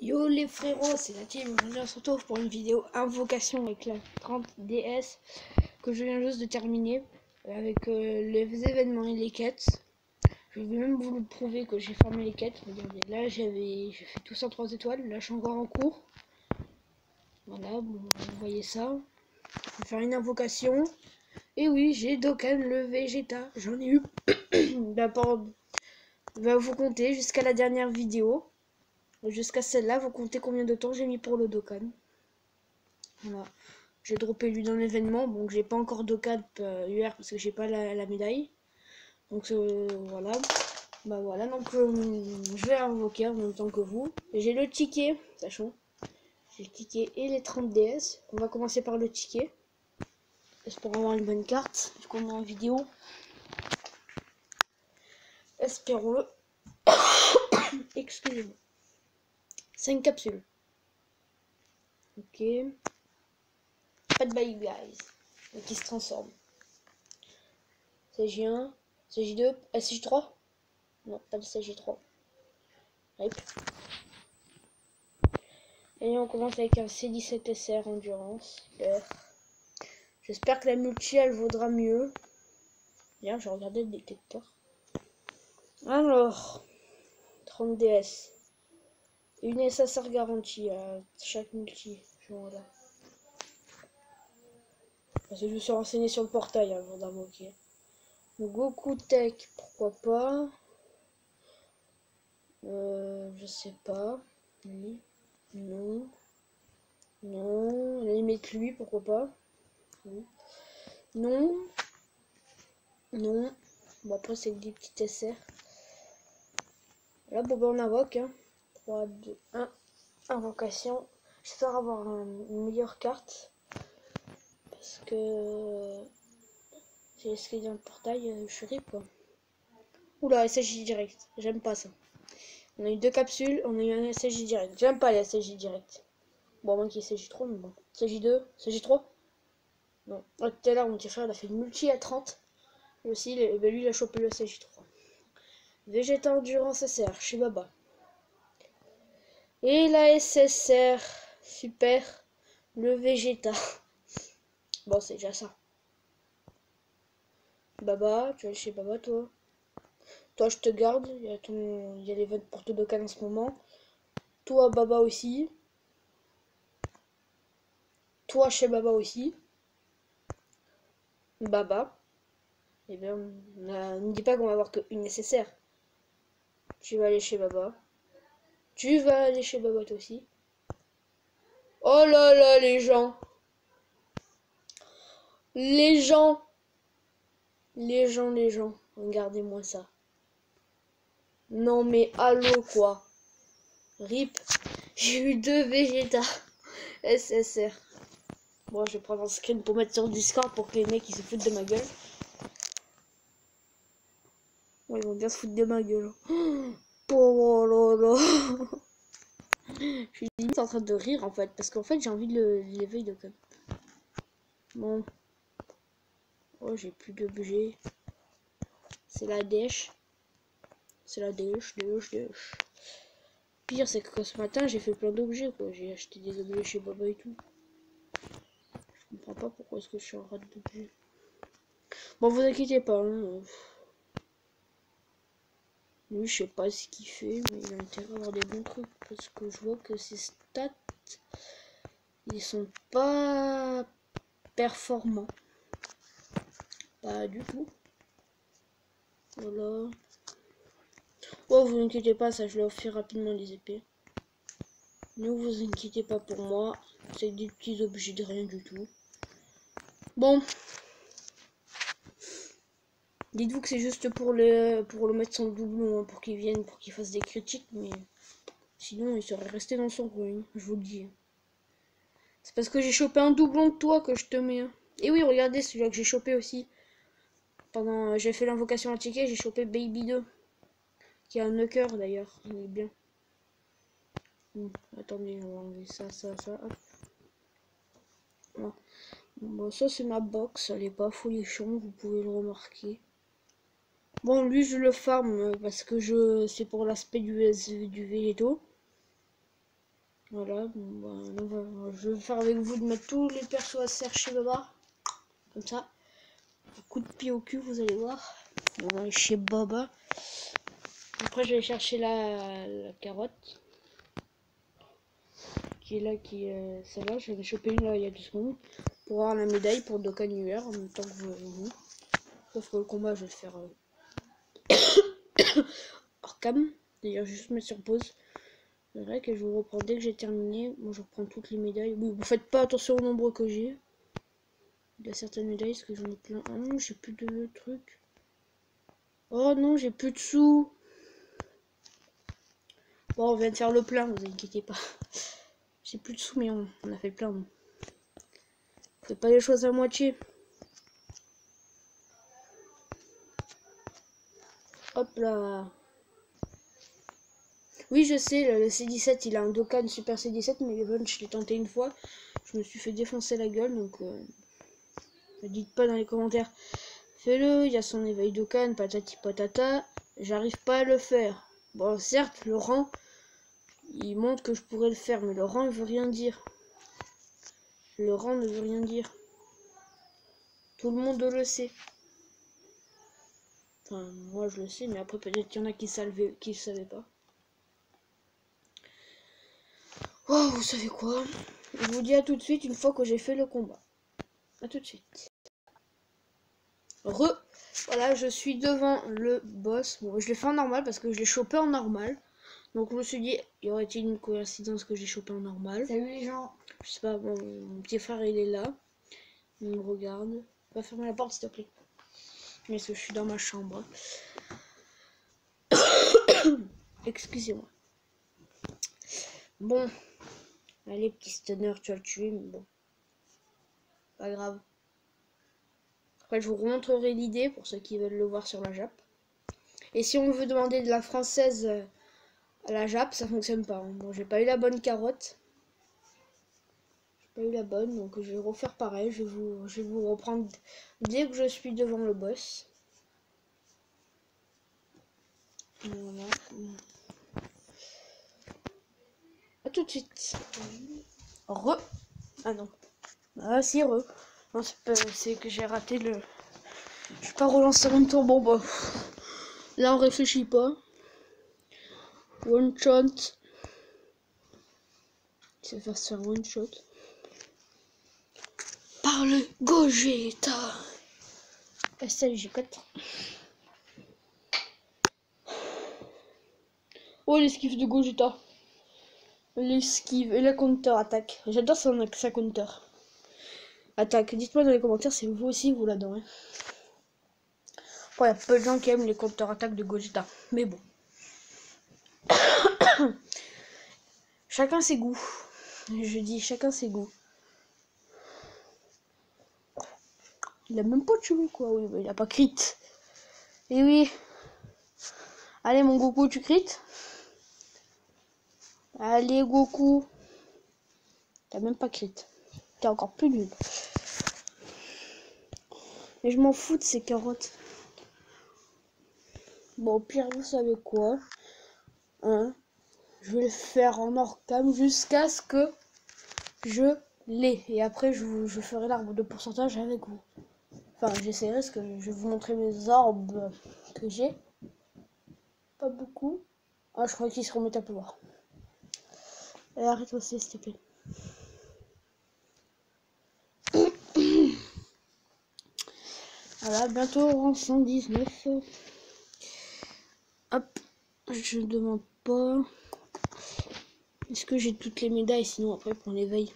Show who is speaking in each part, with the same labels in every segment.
Speaker 1: Yo les frérots, c'est la team, aujourd'hui on se retrouve pour une vidéo invocation avec la 30 DS que je viens juste de terminer avec les événements et les quêtes. Je vais même vous le prouver que j'ai fermé les quêtes. Regardez, là j'ai fait tout ça 3 étoiles, là je suis encore en cours. Voilà, bon, vous voyez ça. Je vais faire une invocation. Et oui, j'ai Dokkan le Vegeta, j'en ai eu d'abord. Va vous compter jusqu'à la dernière vidéo. Jusqu'à celle-là, vous comptez combien de temps j'ai mis pour le Dokkan. Voilà. J'ai droppé lui dans l'événement. Bon, j'ai pas encore Dokkan UR parce que j'ai pas la médaille. Donc voilà. Bah voilà, donc je vais invoquer en même temps que vous. J'ai le ticket, sachant. J'ai le ticket et les 30 DS. On va commencer par le ticket. Espérons avoir une bonne carte. Vu qu'on est en vidéo. Espérons-le. Excusez-moi. 5 capsules. Ok. Pas de bye guys. Qui se transforme. CJ1, CJ2, CJ3. Non, pas de CJ3. Rip. Et on commence avec un C17SR Endurance. J'espère que la multi elle vaudra mieux. Bien, je regardais le détecteur. Alors, 30 DS. Une SSR garantie à chaque multi. Voilà. Parce que je me suis renseigné sur le portail avant d'invoquer. Goku Tech, pourquoi pas. Je sais pas. Oui. Non. Non. À la limite lui, pourquoi pas. Oui. Non. Non. Bon après c'est des petits SR. Là bon ben on invoque. Hein. 3, 2, 1. Invocation. J'espère avoir une meilleure carte. Parce que j'ai esquivé dans le portail, je suis rip quoi. Oula, SSJ direct. J'aime pas ça. On a eu 2 capsules, on a eu un SSJ direct. J'aime pas les SSJ direct. Bon, moins qu'il y ait SSJ3, mais bon. SSJ2, SSJ3. Non. Tout à l'heure, mon petit frère il a fait une multi à 30. Lui aussi, lui il a chopé le SSJ3. Vegeta Endurance SR chez Baba. Et la SSR Super le Vegeta. Bon, c'est déjà ça. Baba, tu vas aller chez Baba toi. Toi je te garde, il y a les votes pour Dokkan en ce moment. Toi Baba aussi. Toi chez Baba aussi. Baba. Eh bien, ne dis pas qu'on va avoir qu'une nécessaire. Tu vas aller chez Baba. Tu vas aller chez Baba toi aussi. Oh là là les gens. Les gens. Les gens. Regardez-moi ça. Non mais allô quoi. RIP. J'ai eu 2 Vegeta. SSR. Bon, je vais prendre un screen pour mettre sur Discord pour que les mecs ils se foutent de ma gueule. Ouais, ils vont bien se foutre de ma gueule. Oh là là. Je suis limite en train de rire en fait. Parce qu'en fait j'ai envie de l'éveiller de comme. Bon. Oh, j'ai plus d'objets. C'est la dèche. C'est la dèche. Pire, c'est que ce matin j'ai fait plein d'objets quoi. J'ai acheté des objets chez Baba et tout. Je comprends pas pourquoi est-ce que je suis en rate d'objets. Bon, vous inquiétez pas. Hein. Lui, je sais pas ce qu'il fait, mais il a intérêt à avoir des bons trucs. Parce que je vois que ses stats, ils sont pas performants. Pas du tout. Voilà. Oh, vous inquiétez pas, ça je l'ai offert rapidement les épées. Ne vous inquiétez pas pour moi. C'est des petits objets de rien du tout. Bon. Dites-vous que c'est juste pour le mettre son doublon, hein, pour qu'il vienne, pour qu'il fasse des critiques, mais sinon il serait resté dans son coin, je vous le dis. C'est parce que j'ai chopé un doublon de toi que je te mets. Hein. Et oui, regardez celui-là que j'ai chopé aussi. Pendant j'ai fait l'invocation à ticket, j'ai chopé Baby 2. Qui a un knocker d'ailleurs, il est bien. Attendez, on va enlever ça, hop. Voilà. Bon, ça c'est ma box, elle est pas folichon, vous pouvez le remarquer. Bon, lui je le farm parce que c'est pour l'aspect du végétaux. Voilà, bon, bah, je vais faire avec vous de mettre tous les persos à serre chez Baba. Comme ça. Un coup de pied au cul, vous allez voir. On va aller chez Baba. Après, je vais chercher la carotte. Qui est là, qui est celle-là. Je vais choper une là il y a 2 secondes. Pour avoir la médaille pour Dokkan UR en même temps que vous. Sauf que le combat, je vais le faire hors cam. D'ailleurs, je vais juste mettre sur pause. C'est vrai que je vous reprends dès que j'ai terminé. Moi, je reprends toutes les médailles. Oui, vous faites pas attention au nombre que j'ai. Il y a certaines médailles, parce que j'en ai plein. Ah non, j'ai plus de trucs. Oh non, j'ai plus de sous. Bon, on vient de faire le plein, vous inquiétez pas. J'ai plus de sous, mais on a fait le plein. Faites pas les choses à moitié. Hop là. Oui, je sais, le C17, il a un Dokkan Super C17, mais je l'ai tenté une fois. Je me suis fait défoncer la gueule, donc ne dites pas dans les commentaires. Fais-le, il y a son éveil Dokkan, patati patata. J'arrive pas à le faire. Bon, certes, le rang, il montre que je pourrais le faire, mais le rang, il veut rien dire. Le rang ne veut rien dire. Tout le monde le sait. Enfin, moi je le sais, mais après peut-être qu'il y en a qui ne savaient pas. Oh, vous savez quoi? Je vous dis à tout de suite une fois que j'ai fait le combat. À tout de suite. Voilà, je suis devant le boss. Bon, je l'ai fait en normal parce que je l'ai chopé en normal. Donc je me suis dit, y aurait-il une coïncidence que j'ai chopé en normal?
Speaker 2: Salut les gens.
Speaker 1: Je sais pas, bon, mon petit frère il est là. Il me regarde. Va fermer la porte s'il te plaît. Parce que je suis dans ma chambre. Excusez-moi. Bon. Allez, petit stunner, tu vas le tuer, mais bon. Pas grave. Après, je vous remontrerai l'idée pour ceux qui veulent le voir sur la Jap. Et si on veut demander de la française à la Jap, ça fonctionne pas. Hein. Bon, j'ai pas eu la bonne carotte. J'ai pas eu la bonne, donc je vais refaire pareil. Je vais vous reprendre dès que je suis devant le boss. Voilà. A tout de suite. Ah non. Ah si, Non, c'est que j'ai raté le... Je vais pas relancer un tour. Bon, bah... Là, on réfléchit pas. One shot. Il va se faire one shot. Par le Gogeta. Salut G4. Oh, l'esquive de Gogeta. L'esquive et la counter-attaque. J'adore sa counter. Attaque. Dites-moi dans les commentaires si vous aussi vous l'adorez. Bon, il y a peu de gens qui aiment les counter-attaques de Gogeta. Mais bon. Chacun ses goûts. Je dis chacun ses goûts. Il a même pas tué quoi. Oui, bah, il a pas crit. Et oui. Allez mon Goku, tu crit. Allez Goku. T'as même pas crit. T'es encore plus nul. Mais je m'en fous de ces carottes. Bon, au pire, vous savez quoi, hein, je vais le faire en hors cam jusqu'à ce que je l'ai. Et après, je ferai l'arbre de pourcentage avec vous. Enfin, j'essaierai parce que je vais vous montrer mes orbes que j'ai. Pas beaucoup. Ah, je crois qu'ils se remettent à pleuvoir. Et arrête aussi, s'il te plaît. Voilà, bientôt rang 119. Hop, je ne demande pas. Est-ce que j'ai toutes les médailles? Sinon, après, pour l'éveil.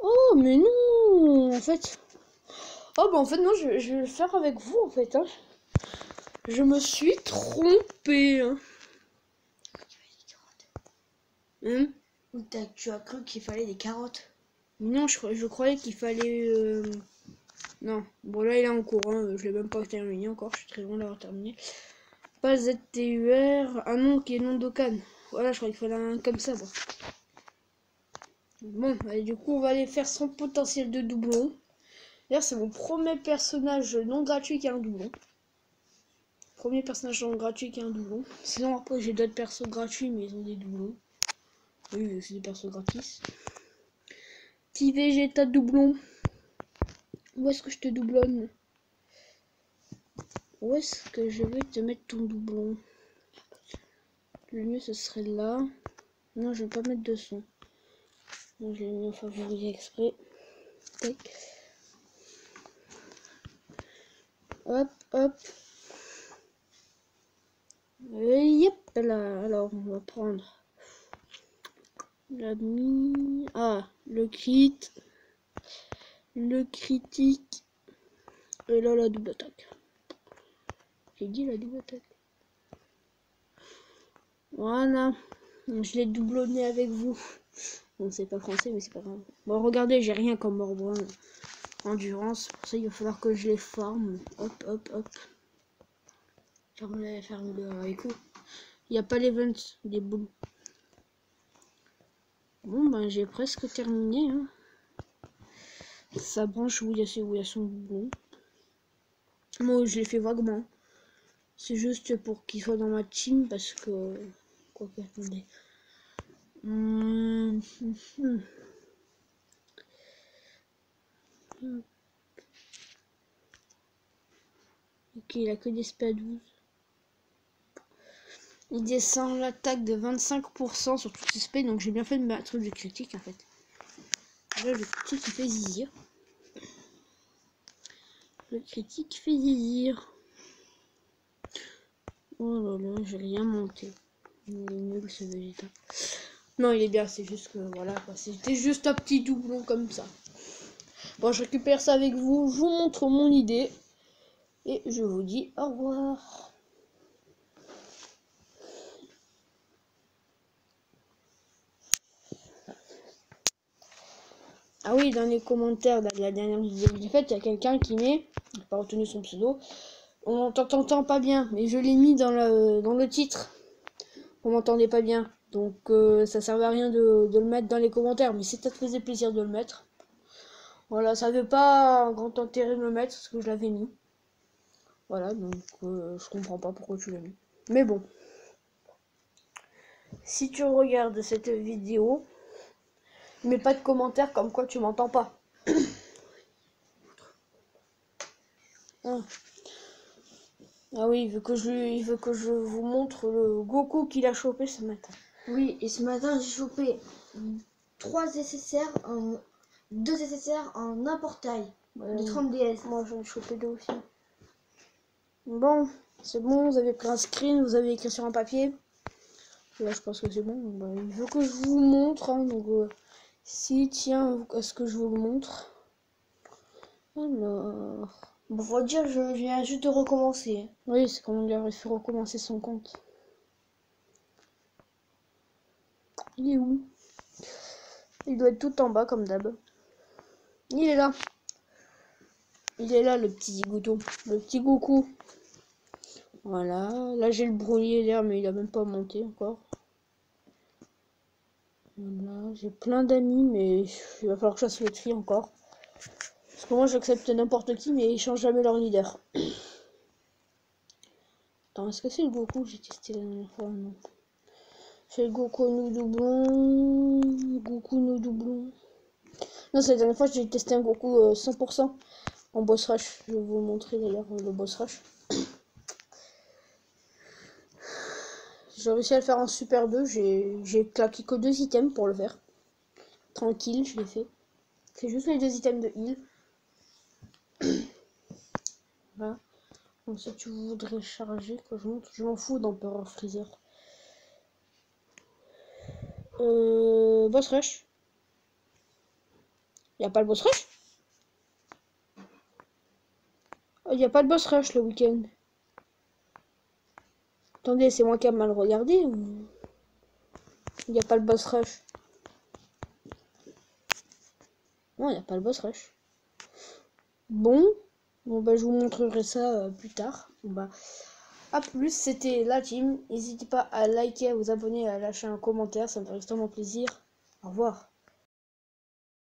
Speaker 1: Oh, mais non, en fait. Oh, bah en fait, non, je vais le faire avec vous, en fait. Hein. Je me suis trompée. Hein.
Speaker 2: Tu as cru qu'il fallait des carottes?
Speaker 1: Non, je croyais qu'il fallait... Non, bon là, il est en cours. Hein. Je l'ai même pas terminé encore. Je suis très loin d'avoir terminé. Pas ZTUR. Un nom qui est non Dokkan. Voilà, je croyais qu'il fallait un comme ça, bon. Bon, allez, du coup, on va aller faire son potentiel de doublon. D'ailleurs, c'est mon premier personnage non gratuit qui a un doublon. premier personnage gratuit qui a un doublon. Sinon après j'ai d'autres persos gratuits mais ils ont des doublons. Oui, c'est des persos gratis. Petit Vegeta doublon. Où est-ce que je te doublonne? Où est-ce que je vais te mettre ton doublon? Le mieux ce serait là. Non, je vais pas mettre de son. Non, je l'ai mis en favori exprès. Tac. Hop, hop. Et yep, là. Alors, on va prendre l'ami. Ah, le crit. Le critique. Et là, la double attaque. J'ai dit la double attaque. Voilà. Je l'ai doublonné avec vous. Bon, c'est pas français, mais c'est pas grave. Bon, regardez, j'ai rien comme Morbrun. Endurance. Pour ça, il va falloir que je les forme. Hop, hop, hop. Ferme-le. Écoute. Il n'y a pas l'event des boules. Bon, ben, j'ai presque terminé. Hein. Sa branche où il y a son boulon. Moi, je l'ai fait vaguement. C'est juste pour qu'il soit dans ma team parce que... Quoi que, attendez. Ok, il a que des spadous. Il descend l'attaque de 25% sur toutes les spades, donc j'ai bien fait de mettre du critique en fait. Là, le critique il fait zizir. Le critique fait zizir. Oh là là, j'ai rien monté. Il est nul ce Vegeta. Non, il est bien, c'est juste que voilà quoi. C'était juste un petit doublon comme ça. Bon, je récupère ça avec vous, je vous montre mon idée. Et je vous dis au revoir. Ah oui, dans les commentaires de la dernière vidéo que j'ai faite, il y a quelqu'un qui met, j'ai pas retenu son pseudo, on t'entend pas bien, mais je l'ai mis dans le titre. On m'entendait pas bien, donc ça servait à rien de le mettre dans les commentaires, mais si ça te faisait plaisir de le mettre. Voilà, ça avait pas un grand intérêt de le mettre, parce que je l'avais mis. Voilà, donc je comprends pas pourquoi tu l'as mis. Mais bon. Si tu regardes cette vidéo, mais pas de commentaires comme quoi tu m'entends pas. Ah. Ah oui, il veut que je vous montre le Goku qu'il a chopé ce matin.
Speaker 2: Oui, et ce matin j'ai chopé 3 SSR en 2 SSR en un portail de 30 DS.
Speaker 1: Moi j'en ai chopé 2 aussi. Bon, c'est bon, vous avez pris un screen, vous avez écrit sur un papier. Là je pense que c'est bon. Bah, il veut que je vous montre, hein, donc si tiens à ce que je vous le montre. Alors.
Speaker 2: Bon, faut dire, je viens juste de recommencer.
Speaker 1: Oui, c'est comment dire, il faut recommencer son compte. Il est où? Il doit être tout en bas comme d'hab. Il est là. Il est là le petit zigouton. Le petit Goku. Voilà. Là j'ai le brouillé l'air mais il a même pas monté encore. Voilà. J'ai plein d'amis mais il va falloir que je fasse le tri encore. Parce que moi j'accepte n'importe qui mais ils changent jamais leur leader. Attends, est-ce que c'est le Goku que j'ai testé la dernière fois? Non. C'est le Goku nous doublons. Goku nous doublons. Non, c'est la dernière fois que j'ai testé un Goku 100% en boss rush. Je vais vous montrer d'ailleurs le boss rush. J'ai réussi à le faire en super 2. J'ai claqué que 2 items pour le faire. Tranquille, je l'ai fait. C'est juste les 2 items de heal. Voilà. Donc si tu voudrais charger, que je montre, je m'en fous d'Empereur Freezer. Boss rush. Y a pas le boss rush? Il y a pas le boss rush le week-end. Attendez, c'est moi qui a mal regardé ou... Il n'y a pas le boss rush? Non, il n'y a pas le boss rush. Bon, bah, je vous montrerai ça plus tard. Bon, bah, à plus, c'était la team. N'hésitez pas à liker, à vous abonner, à lâcher un commentaire, ça me fait extrêmement plaisir. Au revoir.